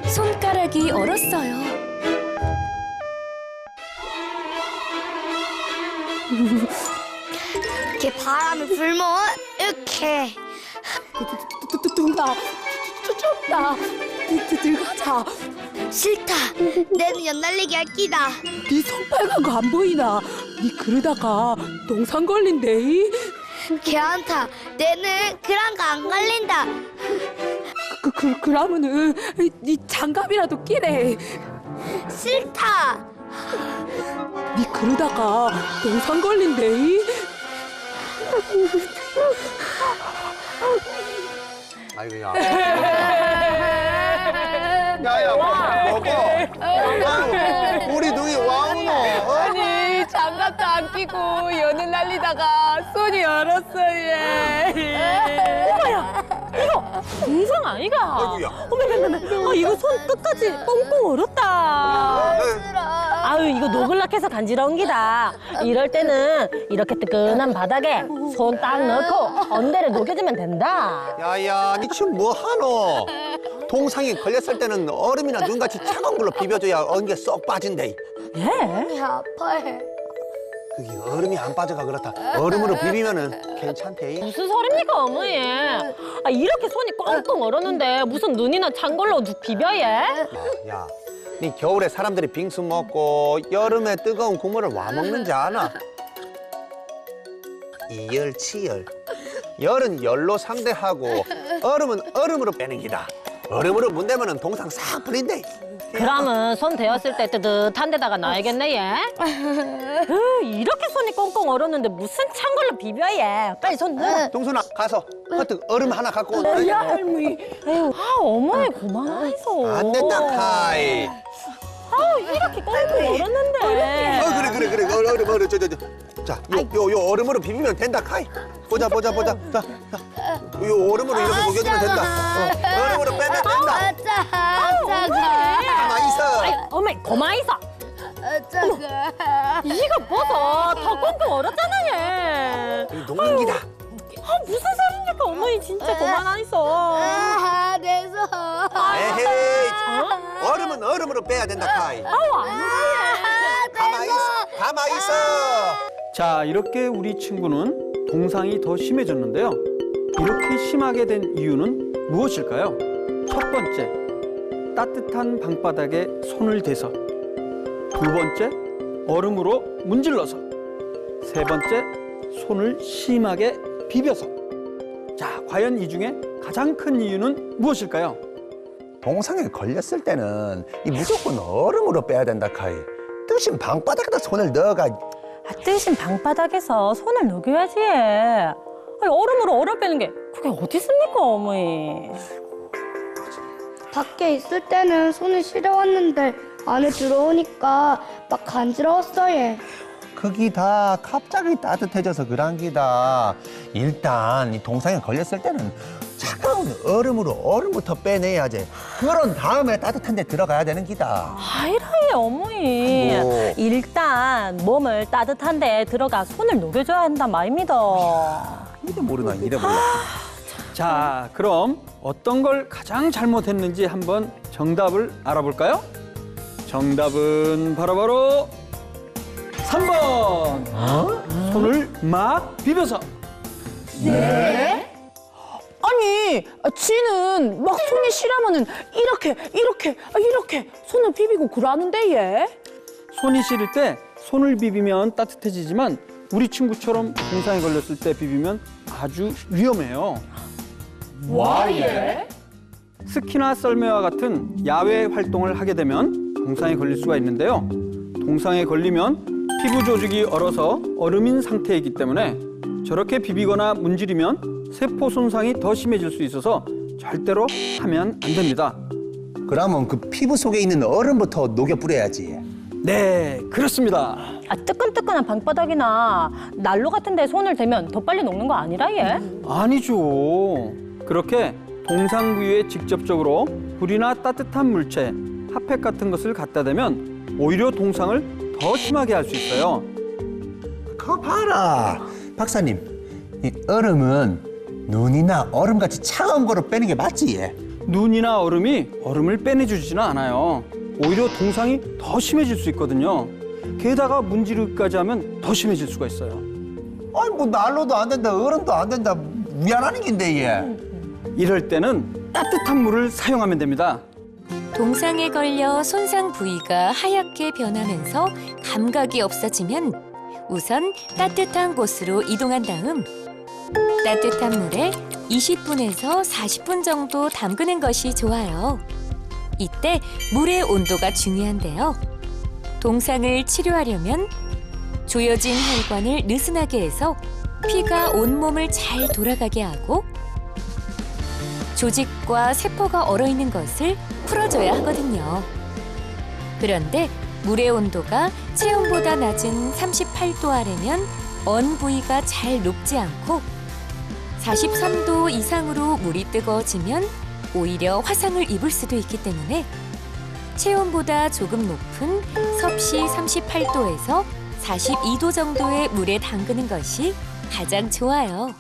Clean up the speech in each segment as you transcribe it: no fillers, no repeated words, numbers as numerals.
손가락이 얼었어요. 이렇게 바람이 불면 이렇게 누나, 춥다. 들어가자. 싫다. 내는 연날리기 할 끼다. 네 손빨간 거 안 보이나? 네 그러다가 동상 걸린대. 걔한테 내는 그런 거 안 걸린다. 그러면은 네 장갑이라도 끼래. 싫다. 네 그러다가 동상 걸린대. 아이고야. 야야 먹어. 아유, 우리 누이 와우노. 아니 장갑도 안 끼고 연을 날리다가 손이 얼었어 얘. 어머야, 이거 동상 아이가? 아이고야. 어머, 이거 손 끝까지 뻥뻥 얼었다. 아유, 이거 노글락해서 간지러운 기다. 이럴 때는 이렇게 뜨끈한 바닥에 손 딱 넣고 언대를 녹여주면 된다. 야야, 니 지금 뭐 하노? 동상이 걸렸을 때는 얼음이나 눈같이 차가운 걸로 비벼줘야 언게 쏙 빠진대. 예? 아파해. 그게 얼음이 안 빠져가 그렇다. 얼음으로 비비면은 괜찮대. 무슨 소리입니까, 어머니? 아, 이렇게 손이 꽁꽁 얼었는데 무슨 눈이나 찬 걸로 비벼, 예? 야, 니 겨울에 사람들이 빙수 먹고 여름에 뜨거운 국물을 와 먹는지 아나? 이열치열. 열은 열로 상대하고 얼음은 얼음으로 빼는 기다. 얼음으로 문대면은 동상 싹 풀린대. 그러면 손 대었을 때 뜨뜻한 데다가 놔야겠네, 예? 이렇게 손이 꽁꽁 얼었는데 무슨 찬 걸로 비벼, 예? 빨리 손 넣어. 동순아, 가서 허뜩 얼음 하나 갖고 온다. 야 할머니. 에휴, 어머니 그만하이소. 안 된다, 카이. 이렇게 꽁꽁 얼었는데. 그래. 얼음, 자, 요 얼음으로 비비면 된다, 카이. 보자. 자, 요 얼음으로 이렇게 녹여주면 된다. 얼음으로 빼면 된다. 차가. 가만히 있어. 어머니 그만 있어. 차가. 이거 보소. 더 꽁꽁 얼었잖아, 얘. 이 녹는 기다. 무슨 소리입니까, 어머니 진짜 그만 있어. 내 손. 에헤이. 얼음은 얼음으로 빼야 된다, 카이. 가만히 있어. 자, 이렇게 우리 친구는 동상이 더 심해졌는데요. 이렇게 심하게 된 이유는 무엇일까요? 첫 번째, 따뜻한 방바닥에 손을 대서. 두 번째, 얼음으로 문질러서. 세 번째, 손을 심하게 비벼서. 자, 과연 이 중에 가장 큰 이유는 무엇일까요? 동상에 걸렸을 때는 이 무조건 얼음으로 빼야 된다, 카이. 뜨신 방바닥에다 손을 넣어가. 뜨신 방바닥에서 손을 녹여야지. 아니, 얼음으로 얼어 빼는 게 그게 어디 있습니까, 어머니? 밖에 있을 때는 손이 시려웠는데 안에 들어오니까 막 간지러웠어 얘. 그기 다 갑자기 따뜻해져서 그런 기다. 일단 이 동상에 걸렸을 때는 차가운 얼음으로 얼음부터 빼내야지. 그런 다음에 따뜻한 데 들어가야 되는 기다. 아이라이 어머니. 아이고. 일단 몸을 따뜻한 데 들어가 손을 녹여줘야 한단 말입니다. 이래 모르나 이래 몰라. 자, 그럼 어떤 걸 가장 잘못했는지 한번 정답을 알아볼까요? 정답은 바로 3번. 손을 막 비벼서. 아니, 지는 막 손이 시려면은 이렇게 손을 비비고 그러는데 얘. 손이 시릴 때 손을 비비면 따뜻해지지만 우리 친구처럼 동상에 걸렸을 때 비비면 아주 위험해요. 얘? 스키나 썰매와 같은 야외 활동을 하게 되면 동상에 걸릴 수가 있는데요. 동상에 걸리면 피부 조직이 얼어서 얼음인 상태이기 때문에 저렇게 비비거나 문지르면 세포 손상이 더 심해질 수 있어서 절대로 하면 안 됩니다. 그러면 그 피부 속에 있는 얼음부터 녹여 뿌려야지. 네, 그렇습니다. 뜨끈뜨끈한 방바닥이나 난로 같은 데 손을 대면 더 빨리 녹는 거 아니라, 얘? 아니죠. 그렇게 동상 부위에 직접적으로 불이나 따뜻한 물체, 핫팩 같은 것을 갖다 대면 오히려 동상을 더 심하게 할 수 있어요. 그거 봐라. 박사님, 이 얼음은 눈이나 얼음같이 차가운 거로 빼는 게 맞지? 눈이나 얼음이 얼음을 빼내주지는 않아요. 오히려 동상이 더 심해질 수 있거든요. 게다가 문지르기까지 하면 더 심해질 수가 있어요. 아니 뭐 난로도 안 된다, 얼음도 안 된다. 미안한 얘긴데 얘. 이럴 때는 따뜻한 물을 사용하면 됩니다. 동상에 걸려 손상 부위가 하얗게 변하면서 감각이 없어지면 우선 따뜻한 곳으로 이동한 다음 따뜻한 물에 20분에서 40분 정도 담그는 것이 좋아요. 이때 물의 온도가 중요한데요. 동상을 치료하려면 조여진 혈관을 느슨하게 해서 피가 온몸을 잘 돌아가게 하고 조직과 세포가 얼어있는 것을 풀어줘야 하거든요. 그런데 물의 온도가 체온보다 낮은 38도 아래면 언 부위가 잘 녹지 않고 43도 이상으로 물이 뜨거워지면 오히려 화상을 입을 수도 있기 때문에 체온보다 조금 높은 섭씨 38도에서 42도 정도의 물에 담그는 것이 가장 좋아요.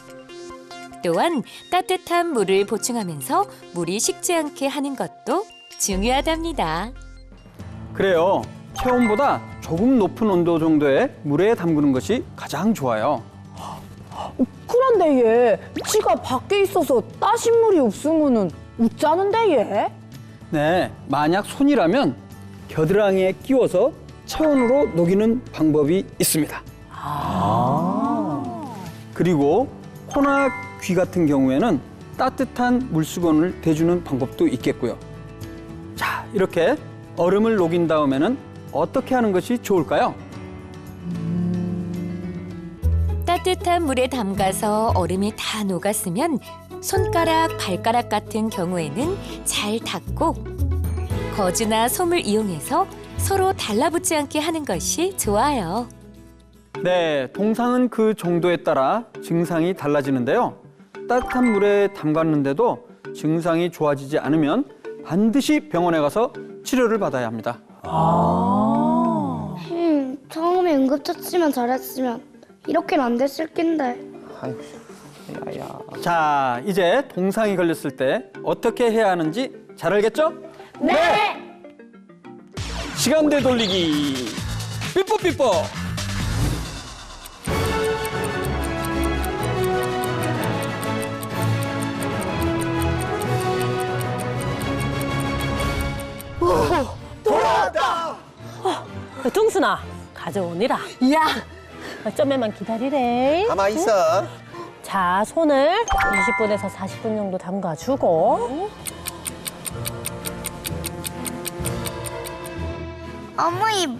또한 따뜻한 물을 보충하면서 물이 식지 않게 하는 것도 중요하답니다. 그래요. 체온보다 조금 높은 온도 정도의 물에 담그는 것이 가장 좋아요. 그런데 얘 지가 밖에 있어서 따신 물이 없으면은 웃자는데 얘? 네, 만약 손이라면 겨드랑이에 끼워서 체온으로 녹이는 방법이 있습니다. 그리고 코나 귀 같은 경우에는 따뜻한 물수건을 대주는 방법도 있겠고요. 자, 이렇게 얼음을 녹인 다음에는 어떻게 하는 것이 좋을까요? 따뜻한 물에 담가서 얼음이 다 녹았으면 손가락, 발가락 같은 경우에는 잘 닦고 거즈나 솜을 이용해서 서로 달라붙지 않게 하는 것이 좋아요. 네, 동상은 그 정도에 따라 증상이 달라지는데요. 따뜻한 물에 담갔는데도 증상이 좋아지지 않으면 반드시 병원에 가서 치료를 받아야 합니다. 처음에 응급처치만 잘했으면 이렇게는 안 됐을 낀데. 자, 이제 동상이 걸렸을 때 어떻게 해야 하는지 잘 알겠죠? 네! 시간대 돌리기 삐뽀삐뽀. 동순아, 가져오니라. 야, 좀만 기다리래. 가만히 있어. 자, 손을 20분에서 40분 정도 담가주고 어머니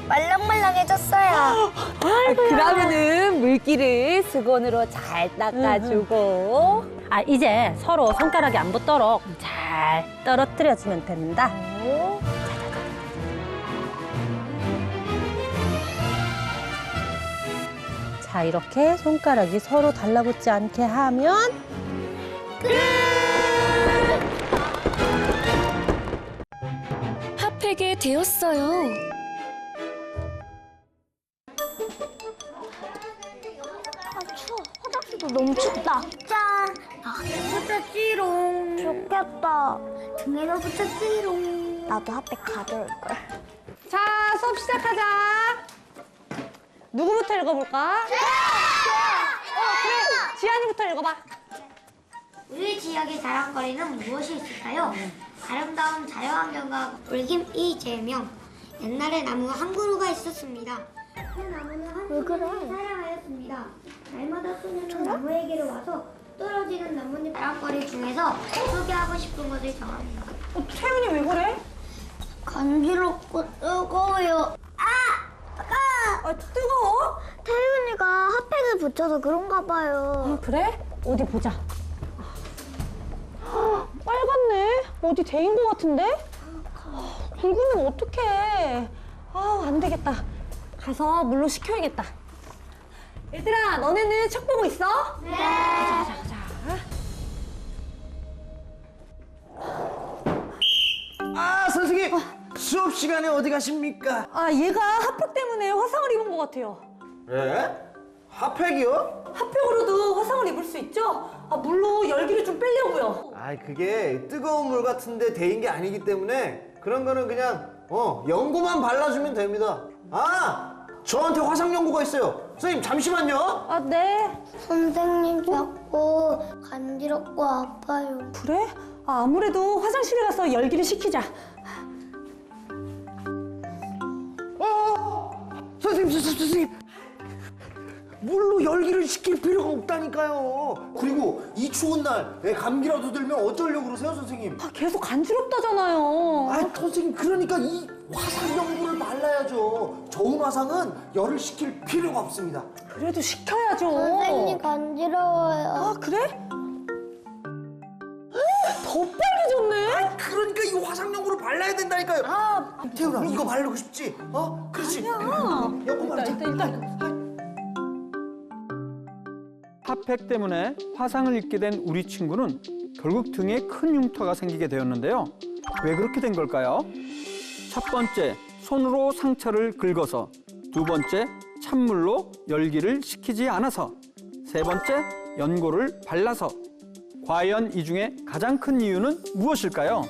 말랑말랑해졌어요. 그러면은 물기를 수건으로 잘 닦아주고. 이제 서로 손가락이 안 붙도록 잘 떨어뜨려주면 된다. 자, 이렇게 손가락이 서로 달라붙지 않게 하면 핫팩에 되었어요. 추워. 화장실도 너무 춥다. 짠. 붙였지롱. 좋겠다. 등에도 붙였지롱. 나도 핫팩 가져올걸. 자, 수업 시작하자. 누구부터 읽어볼까? 그래, 지안이부터 읽어봐. 우리 지역의 자랑거리는 무엇이 있을까요? 아름다운 자연환경과 울김 이재명. 옛날에 나무 한 그루가 있었습니다. 그 나무는 한 소년이 사랑하였습니다. 날마다 소년은 나무에게로 와서 떨어지는 나뭇잎 자랑거리 중에서 소개하고 싶은 것을 정합니다. 태윤이 왜 그래? 간지럽고 뜨거워요. 뜨거워? 태윤이가 핫팩을 붙여서 그런가 봐요. 그래? 어디 보자. 빨갛네. 어디 데인 것 같은데? 굵으면 어떡해. 안 되겠다. 가서 물로 식혀야겠다. 얘들아, 너네는 책 보고 있어? 네. 선생님! 수업 시간에 어디 가십니까? 얘가 핫팩 때문에 화상을 입은 것 같아요. 예? 핫팩이요? 핫팩으로도 화상을 입을 수 있죠? 물로 열기를 좀 빼려고요. 아, 그게 뜨거운 물 같은데 데인 게 아니기 때문에 그런 거는 그냥 연고만 발라주면 됩니다. 아, 저한테 화상 연고가 있어요. 선생님 잠시만요. 아, 네. 선생님 자꾸 간지럽고 아파요. 그래? 아, 아무래도 화장실에 가서 열기를 식히자. 선생님. 물로 열기를 식힐 필요가 없다니까요. 그리고 이 추운 날 감기라도 들면 어쩌려고 그러세요, 선생님? 아, 계속 간지럽다잖아요. 아, 선생님, 그러니까 이 화상 연고를 발라야죠. 저온 화상은 열을 식힐 필요가 없습니다. 그래도 식혀야죠. 선생님 간지러워요. 아, 그래? 더 빨개졌네? 그러니까 이 화상 연고를 발라야 된다니까요. 아, 태훈아, 이거 바르고 싶지? 그렇지. 연고 바르자. 일단. 핫팩 때문에 화상을 입게 된 우리 친구는 결국 등에 큰 흉터가 생기게 되었는데요. 왜 그렇게 된 걸까요? 첫 번째, 손으로 상처를 긁어서. 두 번째, 찬물로 열기를 식히지 않아서. 세 번째, 연고를 발라서. 과연 이 중에 가장 큰 이유는 무엇일까요?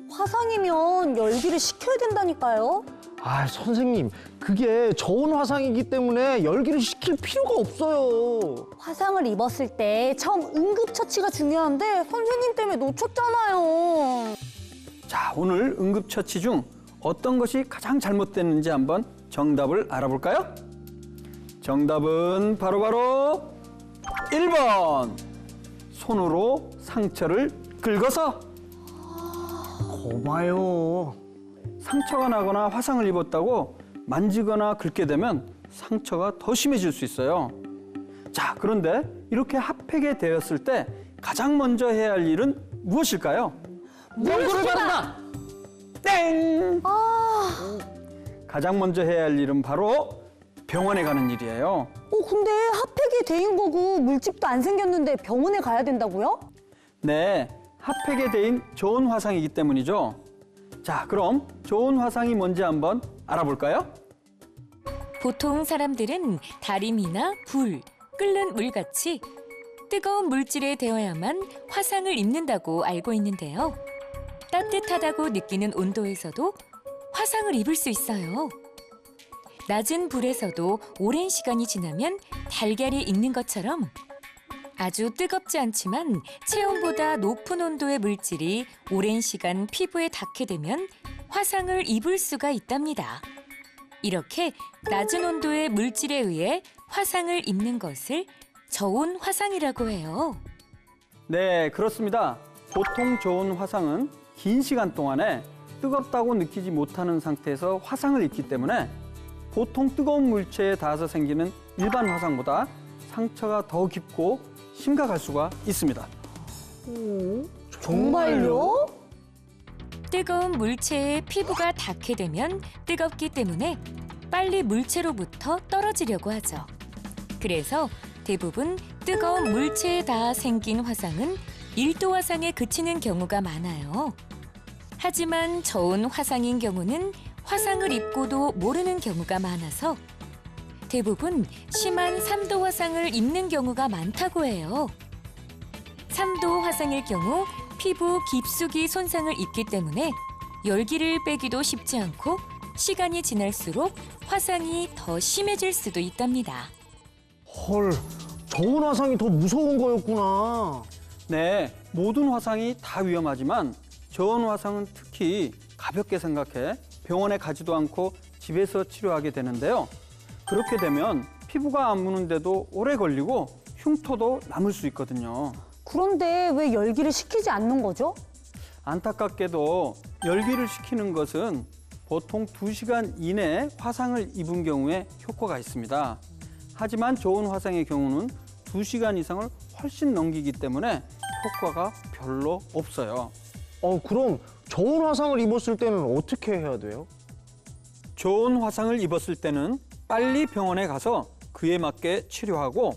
화상이면 열기를 식혀야 된다니까요. 아, 선생님, 그게 저온 화상이기 때문에 열기를 식힐 필요가 없어요. 화상을 입었을 때 처음 응급처치가 중요한데 선생님 때문에 놓쳤잖아요. 자, 오늘 응급처치 중 어떤 것이 가장 잘못됐는지 한번 정답을 알아볼까요? 정답은 바로 1번. 손으로 상처를 긁어서. 고마요. 상처가 나거나 화상을 입었다고 만지거나 긁게 되면 상처가 더 심해질 수 있어요. 자, 그런데 이렇게 핫팩이 되었을 때 가장 먼저 해야 할 일은 무엇일까요? 연고를 바른다! 땡! 가장 먼저 해야 할 일은 바로 병원에 가는 일이에요. 근데 핫팩이 데인 거고 물집도 안 생겼는데 병원에 가야 된다고요? 네, 핫팩에 대인 저온 화상이기 때문이죠. 자, 그럼 저온 화상이 뭔지 한번 알아볼까요? 보통 사람들은 다림이나 불, 끓는 물같이 뜨거운 물질에 데워야만 화상을 입는다고 알고 있는데요. 따뜻하다고 느끼는 온도에서도 화상을 입을 수 있어요. 낮은 불에서도 오랜 시간이 지나면 달걀이 익는 것처럼 아주 뜨겁지 않지만 체온보다 높은 온도의 물질이 오랜 시간 피부에 닿게 되면 화상을 입을 수가 있답니다. 이렇게 낮은 온도의 물질에 의해 화상을 입는 것을 저온 화상이라고 해요. 네, 그렇습니다. 보통 저온 화상은 긴 시간 동안에 뜨겁다고 느끼지 못하는 상태에서 화상을 입기 때문에 보통 뜨거운 물체에 닿아서 생기는 일반 화상보다 상처가 더 깊고 심각할 수가 있습니다. 정말요? 뜨거운 물체에 피부가 닿게 되면 뜨겁기 때문에 빨리 물체로부터 떨어지려고 하죠. 그래서 대부분 뜨거운 물체에 닿아 생긴 화상은 1도 화상에 그치는 경우가 많아요. 하지만 저온 화상인 경우는 화상을 입고도 모르는 경우가 많아서 대부분 심한 3도 화상을 입는 경우가 많다고 해요. 3도 화상일 경우 피부 깊숙이 손상을 입기 때문에 열기를 빼기도 쉽지 않고 시간이 지날수록 화상이 더 심해질 수도 있답니다. 헐, 저온 화상이 더 무서운 거였구나. 네, 모든 화상이 다 위험하지만 저온 화상은 특히 가볍게 생각해 병원에 가지도 않고 집에서 치료하게 되는데요. 그렇게 되면 피부가 안 무는데도 오래 걸리고 흉터도 남을 수 있거든요. 그런데 왜 열기를 식히지 않는 거죠? 안타깝게도 열기를 식히는 것은 보통 2시간 이내에 화상을 입은 경우에 효과가 있습니다. 하지만 저온 화상의 경우는 2시간 이상을 훨씬 넘기기 때문에 효과가 별로 없어요. 그럼 저온 화상을 입었을 때는 어떻게 해야 돼요? 저온 화상을 입었을 때는 빨리 병원에 가서 그에 맞게 치료하고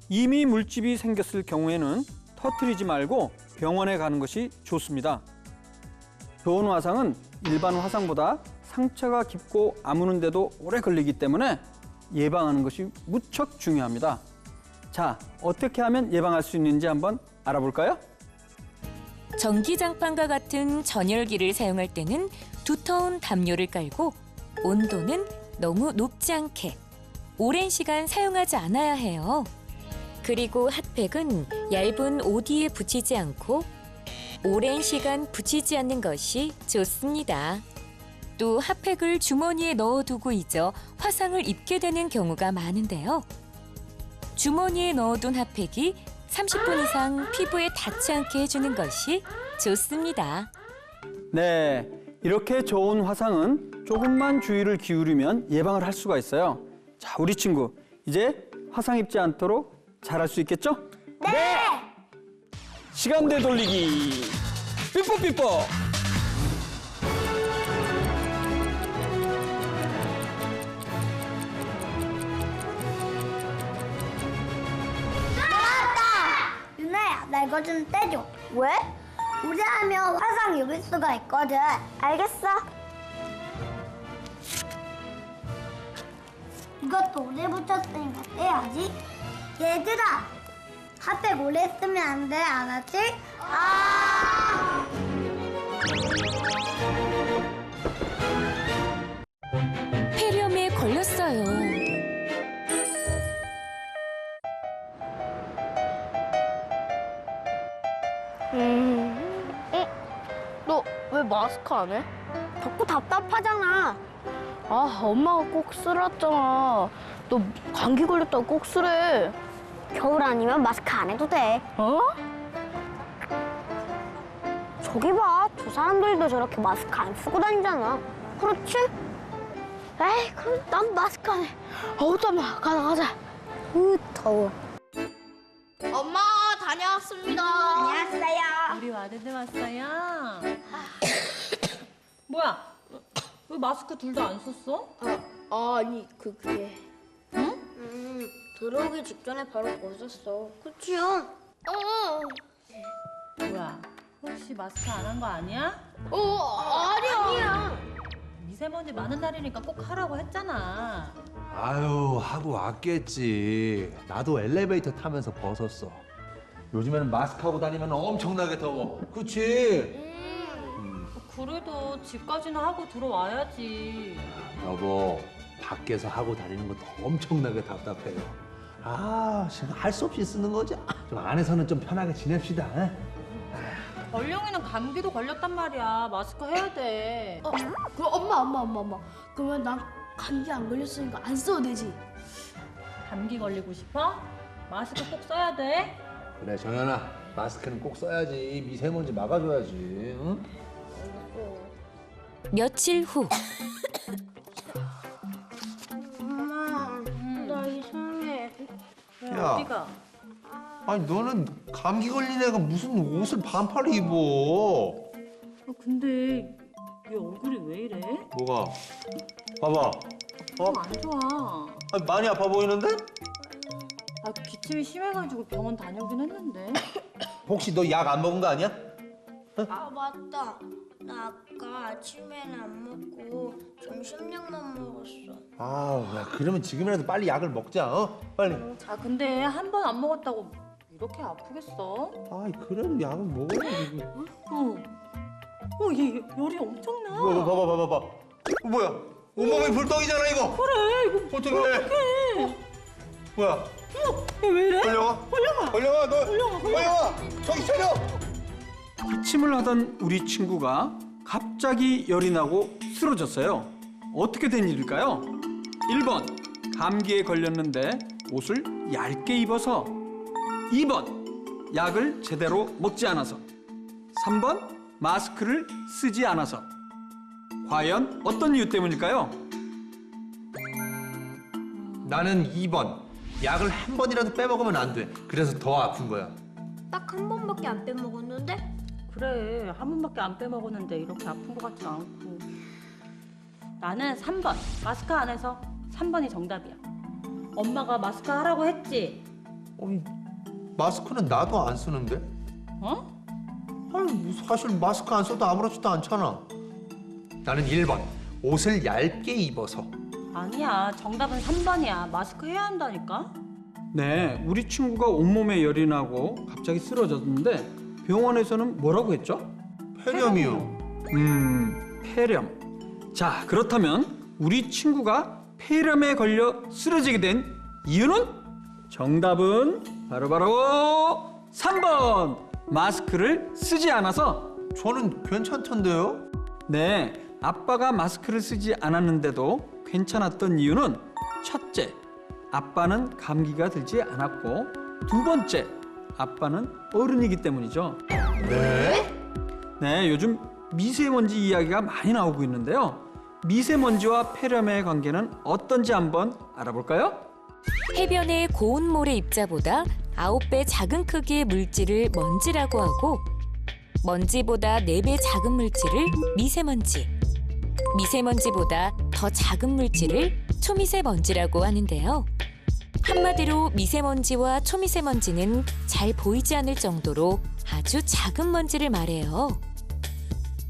이미 물집이 생겼을 경우에는 터뜨리지 말고 병원에 가는 것이 좋습니다. 저온 화상은 일반 화상보다 상처가 깊고 아무는데도 오래 걸리기 때문에 예방하는 것이 무척 중요합니다. 자, 어떻게 하면 예방할 수 있는지 한번 알아볼까요? 전기장판과 같은 전열기를 사용할 때는 두터운 담요를 깔고 온도는 너무 높지 않게 오랜 시간 사용하지 않아야 해요. 그리고 핫팩은 얇은 오디에 붙이지 않고 오랜 시간 붙이지 않는 것이 좋습니다. 또 핫팩을 주머니에 넣어두고 잊어 화상을 입게 되는 경우가 많은데요. 주머니에 넣어둔 핫팩이 30분 이상 피부에 닿지 않게 해주는 것이 좋습니다. 네, 이렇게 좋은 화상은 조금만 주의를 기울이면 예방을 할 수가 있어요. 자, 우리 친구 이제 화상 입지 않도록 잘할 수 있겠죠? 네! 시간대 돌리기 삐뽀삐뽀. 유나야, 나 이거 좀 떼줘. 왜? 우리하면 화상 입을 수가 있거든. 알겠어. 이것도 오래 붙였으니까 떼야지. 얘들아, 핫팩 오래 쓰면 안 돼, 알았지? 아! 폐렴에 걸렸어요. 너 왜 마스크 안 해? 덥고 답답하잖아. 아, 엄마가 꼭 쓰랬잖아. 너 감기 걸렸다고 꼭 쓰래. 겨울 아니면 마스크 안 해도 돼. 어? 저기 봐, 저 사람들도 저렇게 마스크 안 쓰고 다니잖아. 그렇지? 에이, 그럼 난 마스크 안 해. 어우, 땀나. 가자. 더워. 엄마, 다녀왔습니다. 안녕하세요. 우리 와드들 왔어요. 뭐야? 왜 마스크 둘 다 안 썼어? 아니, 그게. 들어오기 직전에 바로 벗었어. 그치요? 뭐야? 혹시 마스크 안 한 거 아니야? 아니야. 미세먼지 많은 날이니까 꼭 하라고 했잖아. 아유, 하고 왔겠지. 나도 엘리베이터 타면서 벗었어. 요즘에는 마스크 하고 다니면 엄청나게 더워. 그치? 그래도 집까지는 하고 들어와야지. 여보, 밖에서 하고 다니는 것도 엄청나게 답답해요. 아, 지금 할 수 없이 쓰는 거지. 좀 안에서는 좀 편하게 지냅시다. 에? 얼룡이는 감기도 걸렸단 말이야. 마스크 해야 돼. 그럼 엄마. 그러면 난 감기 안 걸렸으니까 안 써도 되지? 감기 걸리고 싶어? 마스크 꼭 써야 돼. 그래, 정연아. 마스크는 꼭 써야지. 미세먼지 막아줘야지. 응? 며칠 후 나 이상해. 야. 어디가? 아니, 너는 감기 걸린 애가 무슨 옷을 반팔을 입어? 근데 얘 얼굴이 왜 이래? 뭐가? 봐봐. 안 좋아. 아니, 많이 아파 보이는데? 아, 기침이 심해가지고 병원 다녀오긴 했는데. 혹시 너 약 안 먹은 거 아니야? 아, 맞다. 나 아까 아침에는 안 먹고 점심약만 먹었어. 아, 야, 그러면 지금이라도 빨리 약을 먹자, 어? 빨리. 아, 근데 한 번 안 먹었다고 이렇게 아프겠어? 아이, 그래도 약을 먹어야지. 얘 열이 엄청나. 봐봐. 뭐야? 온몸에 불덩이잖아, 이거. 그래, 이거 어떡해? 뭐야? 얘 왜 이래? 얼려와, 너. 얼려와. 정신 차려. 기침을 하던 우리 친구가 갑자기 열이 나고 쓰러졌어요. 어떻게 된 일일까요? 1번, 감기에 걸렸는데 옷을 얇게 입어서. 2번, 약을 제대로 먹지 않아서. 3번, 마스크를 쓰지 않아서. 과연 어떤 이유 때문일까요? 나는 2번. 약을 한 번이라도 빼먹으면 안 돼. 그래서 더 아픈 거야. 딱 한 번밖에 안 빼먹었는데? 그래, 한 번밖에 안 빼먹었는데 이렇게 아픈 것 같지 않고. 나는 3번, 마스크 안 해서 3번이 정답이야. 엄마가 마스크 하라고 했지? 아니, 마스크는 나도 안 쓰는데? 어? 아니, 사실 마스크 안 써도 아무렇지도 않잖아. 나는 1번. 옷을 얇게 입어서. 아니야, 정답은 3번이야. 마스크 해야 한다니까? 네, 우리 친구가 온몸에 열이 나고 갑자기 쓰러졌는데 병원에서는 뭐라고 했죠? 폐렴이요. 폐렴. 자, 그렇다면 우리 친구가 폐렴에 걸려 쓰러지게 된 이유는? 정답은 바로 3번. 마스크를 쓰지 않아서. 저는 괜찮던데요? 네, 아빠가 마스크를 쓰지 않았는데도 괜찮았던 이유는 첫째, 아빠는 감기가 들지 않았고 두 번째, 아빠는 어른이기 때문이죠. 네? 네, 요즘 미세먼지 이야기가 많이 나오고 있는데요. 미세먼지와 폐렴의 관계는 어떤지 한번 알아볼까요? 해변의 고운 모래 입자보다 9배 작은 크기의 물질을 먼지라고 하고 먼지보다 4배 작은 물질을 미세먼지, 미세먼지보다 더 작은 물질을 초미세먼지라고 하는데요. 한마디로 미세먼지와 초미세먼지는 잘 보이지 않을 정도로 아주 작은 먼지를 말해요.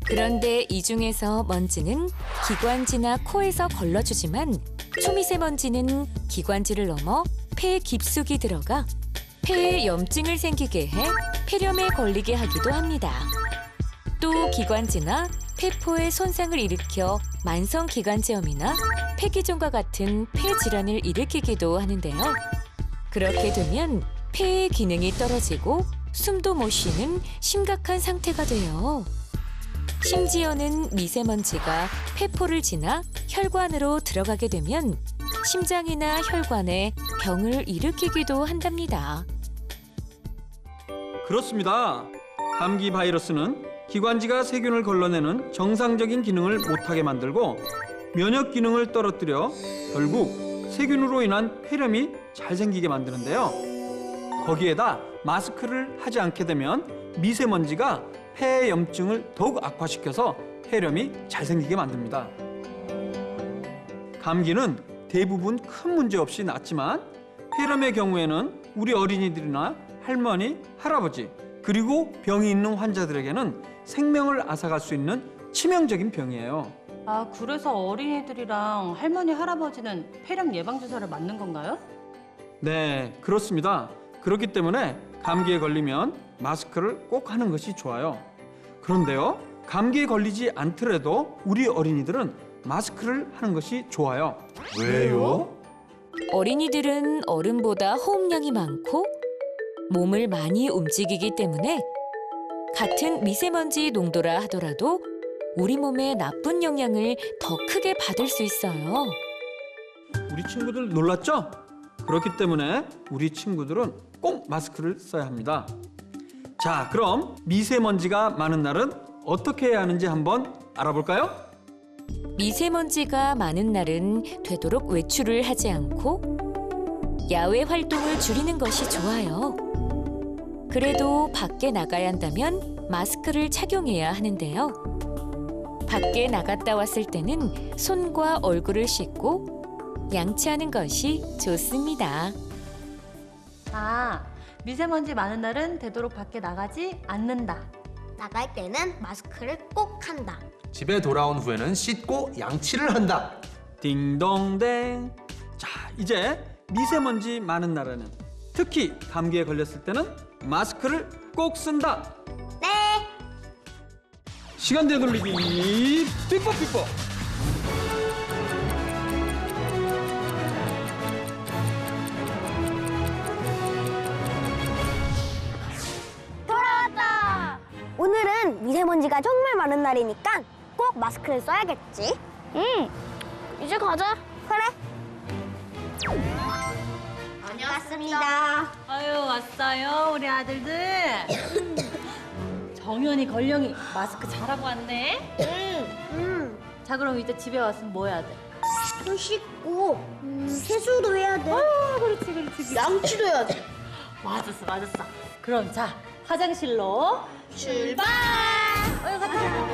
그런데 이 중에서 먼지는 기관지나 코에서 걸러주지만 초미세먼지는 기관지를 넘어 폐 깊숙이 들어가 폐에 염증을 생기게 해 폐렴에 걸리게 하기도 합니다. 또 기관지나 폐포에 손상을 일으켜 만성기관지염이나 폐기종과 같은 폐질환을 일으키기도 하는데요. 그렇게 되면 폐의 기능이 떨어지고 숨도 못 쉬는 심각한 상태가 돼요. 심지어는 미세먼지가 폐포를 지나 혈관으로 들어가게 되면 심장이나 혈관에 병을 일으키기도 한답니다. 그렇습니다. 감기 바이러스는 기관지가 세균을 걸러내는 정상적인 기능을 못하게 만들고 면역 기능을 떨어뜨려 결국 세균으로 인한 폐렴이 잘 생기게 만드는데요. 거기에다 마스크를 하지 않게 되면 미세먼지가 폐의 염증을 더욱 악화시켜서 폐렴이 잘 생기게 만듭니다. 감기는 대부분 큰 문제 없이 낫지만 폐렴의 경우에는 우리 어린이들이나 할머니, 할아버지 그리고 병이 있는 환자들에게는 생명을 앗아갈 수 있는 치명적인 병이에요. 아, 그래서 어린이들이랑 할머니, 할아버지는 폐렴 예방 주사를 맞는 건가요? 네, 그렇습니다. 그렇기 때문에 감기에 걸리면 마스크를 꼭 하는 것이 좋아요. 그런데요, 감기에 걸리지 않더라도 우리 어린이들은 마스크를 하는 것이 좋아요. 왜요? 어린이들은 어른보다 호흡량이 많고 몸을 많이 움직이기 때문에 같은 미세먼지 농도라 하더라도 우리 몸에 나쁜 영향을 더 크게 받을 수 있어요. 우리 친구들 놀랐죠? 그렇기 때문에 우리 친구들은 꼭 마스크를 써야 합니다. 자, 그럼 미세먼지가 많은 날은 어떻게 해야 하는지 한번 알아볼까요? 미세먼지가 많은 날은 되도록 외출을 하지 않고 야외 활동을 줄이는 것이 좋아요. 그래도 밖에 나가야 한다면 마스크를 착용해야 하는데요. 밖에 나갔다 왔을 때는 손과 얼굴을 씻고 양치하는 것이 좋습니다. 아, 미세먼지 많은 날은 되도록 밖에 나가지 않는다. 나갈 때는 마스크를 꼭 한다. 집에 돌아온 후에는 씻고 양치를 한다. 딩동댕. 자, 이제 미세먼지 많은 날에는 특히 감기에 걸렸을 때는 마스크를 꼭 쓴다. 네. 시간 되돌리기 삐뽀삐뽀. 돌아왔다. 오늘은 미세먼지가 정말 많은 날이니까 꼭 마스크를 써야겠지. 응. 이제 가자. 그래. 다녀왔습니다. 아유, 왔어요, 우리 아들들. 정연이, 걸령이 마스크 잘하고 왔네. 자, 그럼 이제 집에 왔으면 뭐 해야 돼? 손 씻고 세수도 해야 돼. 그렇지. 양치도 해야 돼. 맞았어. 그럼 자, 화장실로 출발. 가자.